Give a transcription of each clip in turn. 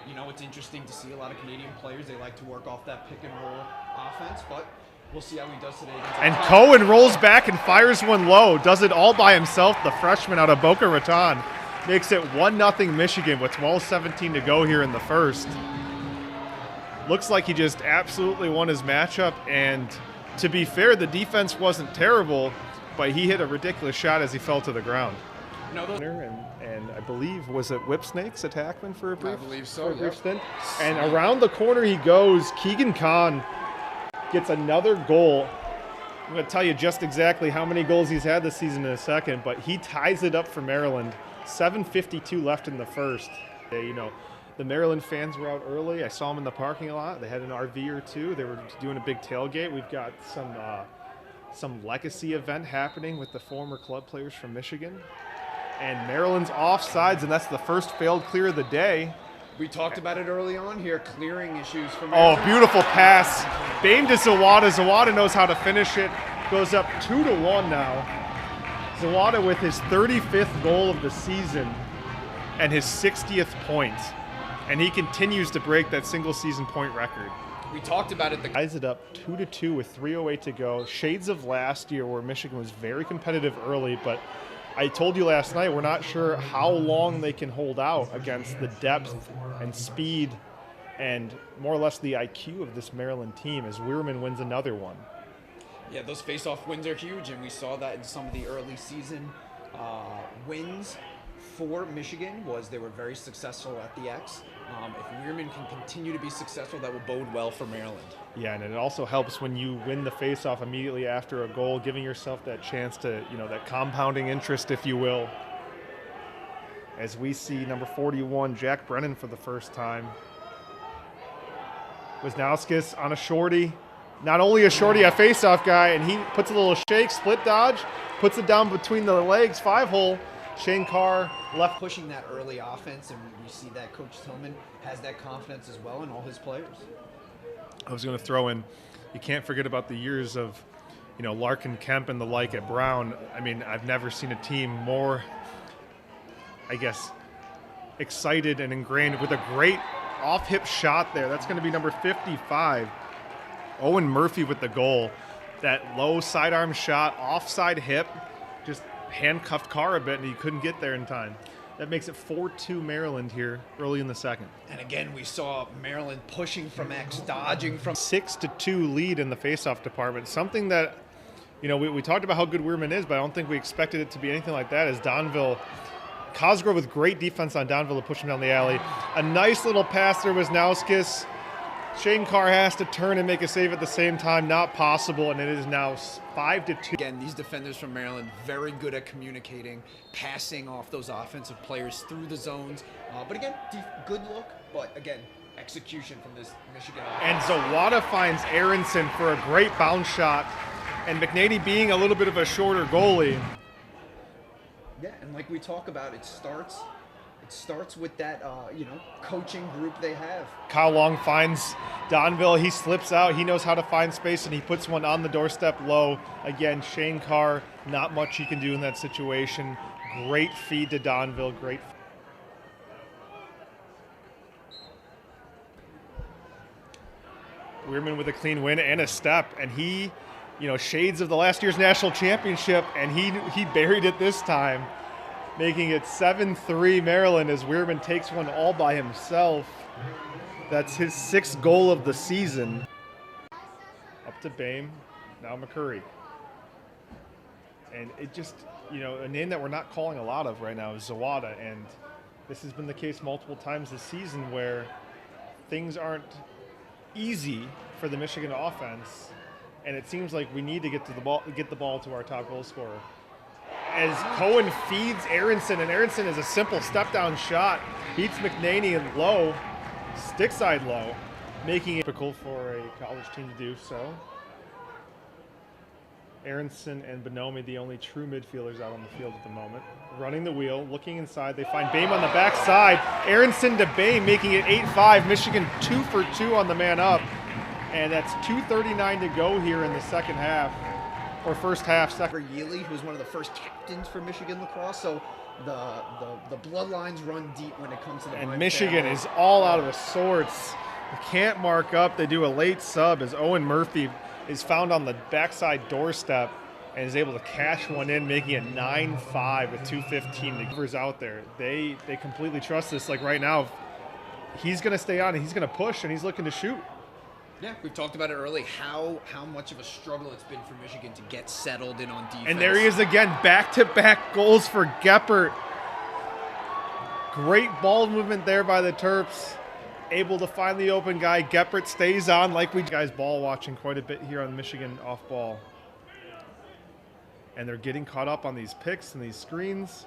You know, it's interesting to see a lot of Canadian players. They like to work off that pick and roll offense, but we'll see how he does today. And Cohen rolls back and fires one low. Does it all by himself. The freshman out of Boca Raton makes it 1-0 Michigan with 12:17 to go here in the first. Looks like he just absolutely won his matchup. And to be fair, the defense wasn't terrible, but he hit a ridiculous shot as he fell to the ground. And I believe, was it Whip Snakes attackman for a brief, stint? And around the corner he goes. Keegan Kahn gets another goal. I'm going to tell you just exactly how many goals he's had this season in a second, but he ties it up for Maryland. 7:52 left in the first. The Maryland fans were out early. I saw them in the parking lot. They had an RV or two. They were doing a big tailgate. We've got some legacy event happening with the former club players from Michigan. And Maryland's offsides, and that's the first failed clear of the day. We talked about it early on here, clearing issues for Maryland. Oh, beautiful pass. Bame to Zawada. Zawada knows how to finish it. Goes up 2-1 now. Zawada with his 35th goal of the season and his 60th point. And he continues to break that single season point record. We talked about it. Ties it up 2-2 with 3:08 to go. Shades of last year where Michigan was very competitive early, but I told you last night we're not sure how long they can hold out against the depth and speed and more or less the IQ of this Maryland team as Weirman wins another one. Yeah, those face-off wins are huge, and we saw that in some of the early season wins for Michigan. They were very successful at the X. If Weirman can continue to be successful, that will bode well for Maryland. Yeah, and it also helps when you win the face-off immediately after a goal, giving yourself that chance to, that compounding interest, if you will. As we see number 41, Jack Brennan for the first time. Wisnauskas on a shorty. Not only a shorty, a face-off guy, and he puts a little shake, split dodge, puts it down between the legs, 5-hole. Shane Carr left pushing that early offense, and we see that Coach Tillman has that confidence as well in all his players. I was going to throw in, you can't forget about the years of, Larkin, Kemp, and the like at Brown. I mean, I've never seen a team more, excited and ingrained with a great off-hip shot there. That's going to be number 55. Owen Murphy with the goal. That low sidearm shot, offside hip, just handcuffed Carr a bit, and he couldn't get there in time. That makes it 4-2 Maryland here early in the second. And again, we saw Maryland pushing from X, dodging from 6-2 lead in the faceoff department. Something that, we talked about how good Weirman is, but I don't think we expected it to be anything like that. As Cosgrove with great defense on Donville to push him down the alley. A nice little pass there was Wisnauskas. Shane Carr has to turn and make a save at the same time. Not possible, and it is now 5-2. Again, these defenders from Maryland, very good at communicating, passing off those offensive players through the zones. But again, good look, but again, execution from this Michigan offense. And Zawada finds Aronson for a great bounce shot, and McNady being a little bit of a shorter goalie. Yeah, and like we talk about, it starts with that, coaching group they have. Kyle Long finds Donville. He slips out. He knows how to find space, and he puts one on the doorstep low. Again, Shane Carr, not much he can do in that situation. Great feed to Donville. Great. Weirman with a clean win and a step, and he, shades of the last year's national championship, and he buried it this time, making it 7-3 Maryland as Weirman takes one all by himself. That's his 6th goal of the season. Up to Bame, now McCurry. And it just, a name that we're not calling a lot of right now is Zawada, and this has been the case multiple times this season where things aren't easy for the Michigan offense, and it seems like we need to get the ball to our top goal scorer. As Cohen feeds Aronson, and Aronson is a simple step-down shot, beats McNaney in low, stick side low, making it difficult for a college team to do so. Aronson and Bonomi, the only true midfielders out on the field at the moment. Running the wheel, looking inside, they find Bame on the backside. Aronson to Bame, making it 8-5. Michigan 2 for 2 on the man up. And that's 2:39 to go here in the second half, or first half. For Yealy, who was one of the first captains for Michigan lacrosse. So the bloodlines run deep when it comes to the And Brent Michigan family. is all out of sorts. They can't mark up. They do a late sub as Owen Murphy is found on the backside doorstep and is able to cash one in, making it 9-5 with 2:15. The Givers out there, they completely trust this. Like right now, he's going to stay on and he's going to push and he's looking to shoot. Yeah, we've talked about it early, how much of a struggle it's been for Michigan to get settled in on defense. And there he is again, back-to-back goals for Geppert. Great ball movement there by the Terps. Able to find the open guy. Geppert stays on like we guys ball watching quite a bit here on Michigan off ball. And they're getting caught up on these picks and these screens.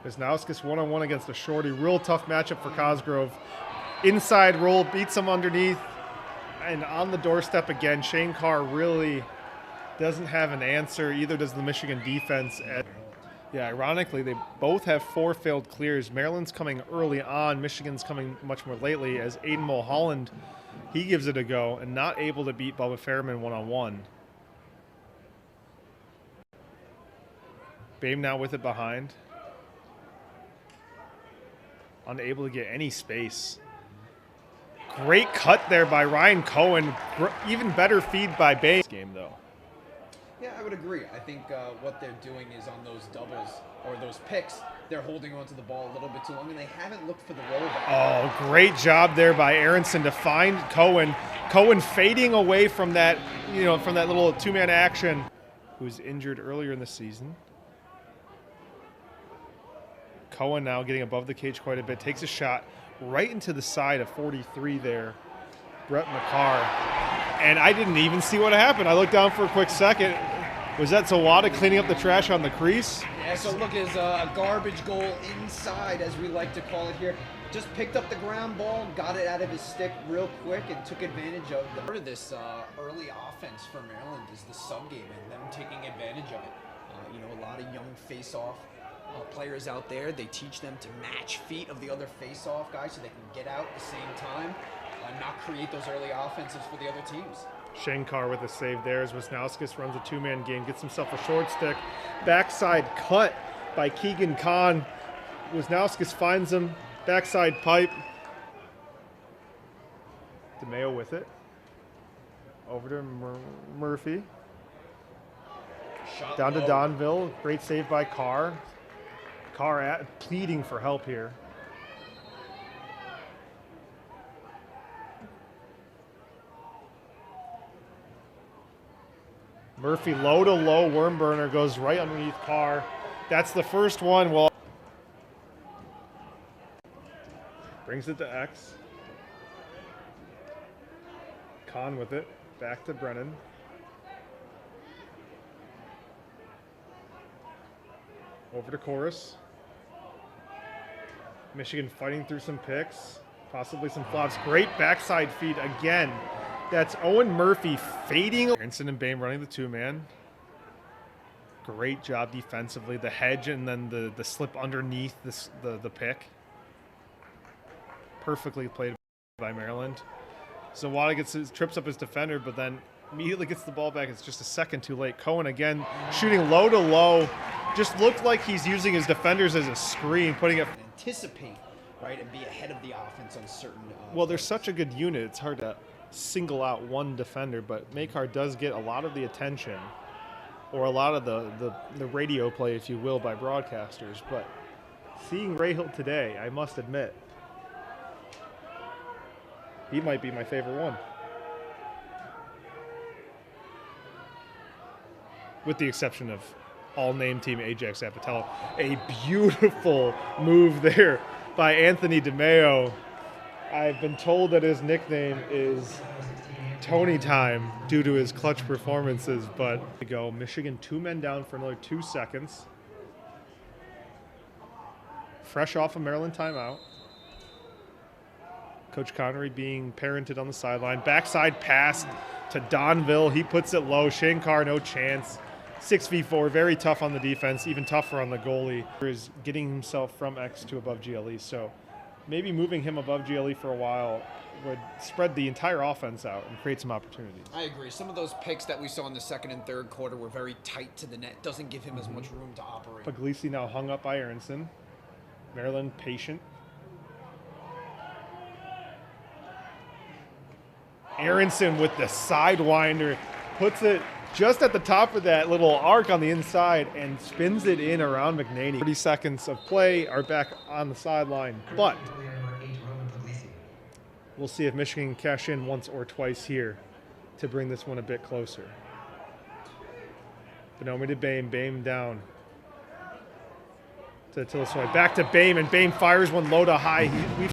Wisnauskas one-on-one against a shorty. Real tough matchup for Cosgrove. Inside roll, beats him underneath. And on the doorstep again, Shane Carr really doesn't have an answer. Either does the Michigan defense. Yeah, ironically, they both have 4 failed clears. Maryland's coming early on. Michigan's coming much more lately as Aiden Mulholland, he gives it a go and not able to beat Bubba Fairman one-on-one. Babe now with it behind. Unable to get any space. Great cut there by Ryan Cohen. Even better feed by Babe. Game though. Yeah, I would agree. I think what they're doing is on those doubles or those picks, they're holding onto the ball a little bit too long, and they haven't looked for the rollback. Oh, great job there by Aronson to find Cohen. Cohen fading away from that, from that little two-man action. Who was injured earlier in the season. Cohen now getting above the cage quite a bit, takes a shot right into the side of 43 there. Brett McCarr. And I didn't even see what happened. I looked down for a quick second. Was that Zawada cleaning up the trash on the crease? Yeah, so look, is a garbage goal inside, as we like to call it here. Just picked up the ground ball, got it out of his stick real quick, and took advantage of the part of this early offense for Maryland is the sub game and them taking advantage of it. A lot of young face-off players out there. They teach them to match feet of the other face-off guys so they can get out at the same time. Not create those early offenses for the other teams. Shane Carr with a save there as Wisnauskas runs a two-man game, gets himself a short stick. Backside cut by Keegan Kahn. Wisnauskas finds him. Backside pipe. DeMeo with it. Over to Murphy. Shot Down to low. Donville. Great save by Carr. Carr pleading for help here. Murphy low to low, worm burner goes right underneath Carr. That's the first one. Well, brings it to X. Kahn with it, back to Brennan. Over to Chorus. Michigan fighting through some picks, possibly some flops. Great backside feed again. That's Owen Murphy fading. Aronson and Bame running the two-man. Great job defensively. The hedge and then the slip underneath the pick. Perfectly played by Maryland. Zawada trips up his defender, but then immediately gets the ball back. It's just a second too late. Cohen again shooting low to low. Just looked like he's using his defenders as a screen, putting it. Anticipate, right, and be ahead of the offense on certain. Well, they're such a good unit. It's hard to single out one defender, but Makar does get a lot of the attention, or a lot of the radio play, if you will, by broadcasters. But seeing Ray Hill today, I must admit, he might be my favorite one. With the exception of all-name team Ajax Apatello. A beautiful move there by Anthony DeMeo. I've been told that his nickname is Tony Time due to his clutch performances, but go Michigan 2 men down for another 2 seconds. Fresh off a Maryland timeout. Coach Connery being parented on the sideline. Backside pass to Donville. He puts it low. Shane Carr, no chance. 6v4, very tough on the defense, even tougher on the goalie. Is getting himself from X to above GLE, so maybe moving him above GLE for a while would spread the entire offense out and create some opportunities. I agree. Some of those picks that we saw in the second and third quarter were very tight to the net. Doesn't give him as much room to operate. Puglisi now hung up by Aronson. Maryland patient. Aronson with the sidewinder, puts it just at the top of that little arc on the inside and spins it in around McNaney. 30 seconds of play are back on the sideline, but we'll see if Michigan can cash in once or twice here to bring this one a bit closer. Bonomi to Bame, Bame down to Tillisnoy. Back to Bame, and Bame fires one low to high. We've